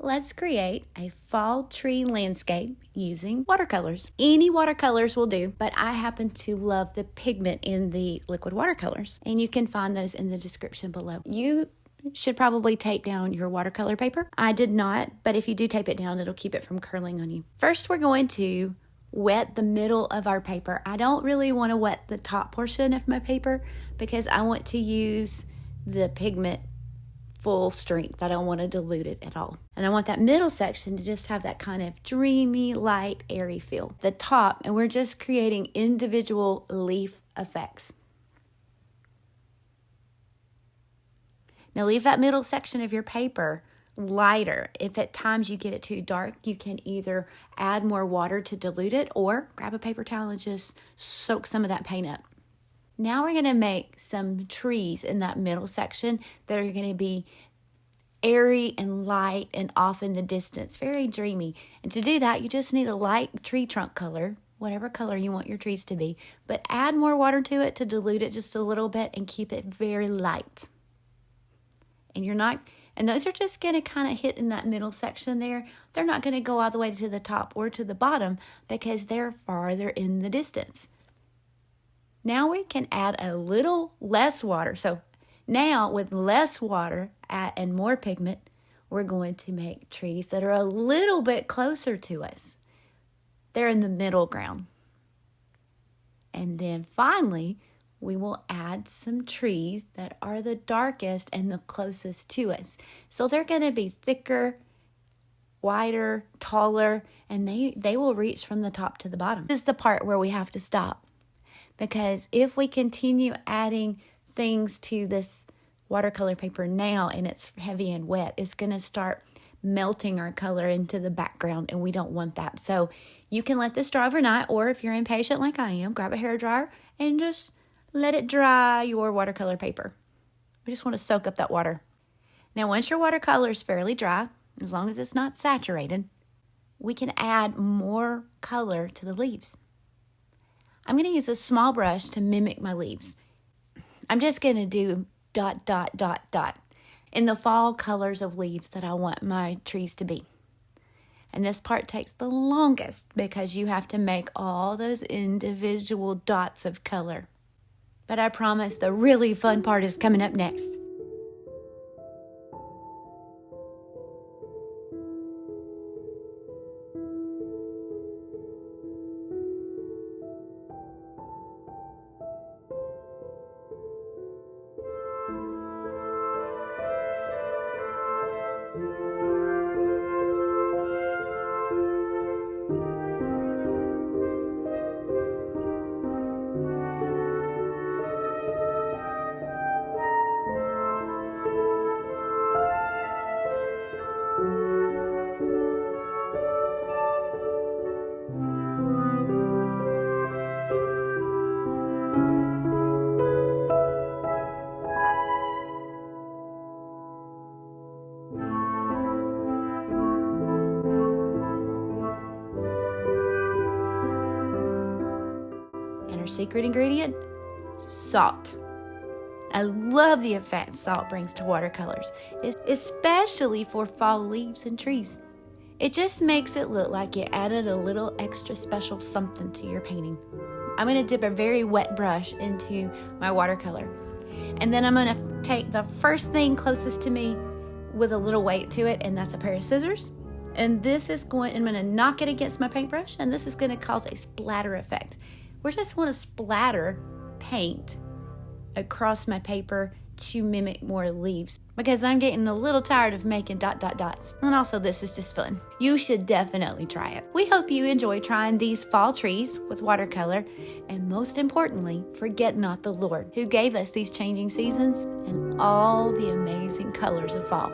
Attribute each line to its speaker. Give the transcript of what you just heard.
Speaker 1: let's create a fall tree landscape using watercolors. Any watercolors will do, but I happen to love the pigment in the liquid watercolors, and you can find those in the description below. You should probably tape down your watercolor paper. I did not, but if you do tape it down, it'll keep it from curling on you. First, we're going to wet the middle of our paper. I don't really want to wet the top portion of my paper because I want to use the pigment full strength. I don't want to dilute it at all. And I want that middle section to just have that kind of dreamy, light, airy feel. The top, and we're just creating individual leaf effects. Now leave that middle section of your paper lighter. If at times you get it too dark, you can either add more water to dilute it or grab a paper towel and just soak some of that paint up. Now we're going to make some trees in that middle section that are going to be airy and light and off in the distance, very dreamy. And to do that, you just need a light tree trunk color, whatever color you want your trees to be, but add more water to it to dilute it just a little bit and keep it very light. And those are just going to kind of hit in that middle section there. They're not going to go all the way to the top or to the bottom because they're farther in the distance. Now we can add a little less water. So now with less water and more pigment, we're going to make trees that are a little bit closer to us. They're in the middle ground. And then finally, we will add some trees that are the darkest and the closest to us. So they're going to be thicker, wider, taller, and they will reach from the top to the bottom. This is the part where we have to stop, because if we continue adding things to this watercolor paper now and it's heavy and wet, it's going to start melting our color into the background, and we don't want that. So you can let this dry overnight, or if you're impatient like I am, grab a hairdryer and just let it dry your watercolor paper. We just want to soak up that water. Now, once your watercolor is fairly dry, as long as it's not saturated, we can add more color to the leaves. I'm going to use a small brush to mimic my leaves. I'm just going to do dot, dot, dot, dot in the fall colors of leaves that I want my trees to be. And this part takes the longest because you have to make all those individual dots of color. But I promise the really fun part is coming up next. Secret ingredient, salt. I love the effect salt brings to watercolors, especially for fall leaves and trees. It just makes it look like you added a little extra special something to your painting. I'm going to dip a very wet brush into my watercolor, and then I'm going to take the first thing closest to me with a little weight to it, and that's a pair of scissors. And I'm going to knock it against my paintbrush, and this is going to cause a splatter effect. We just want to splatter paint across my paper to mimic more leaves, because I'm getting a little tired of making dot, dot, dots. And also, this is just fun. You should definitely try it. We hope you enjoy trying these fall trees with watercolor, and most importantly, forget not the Lord, who gave us these changing seasons and all the amazing colors of fall.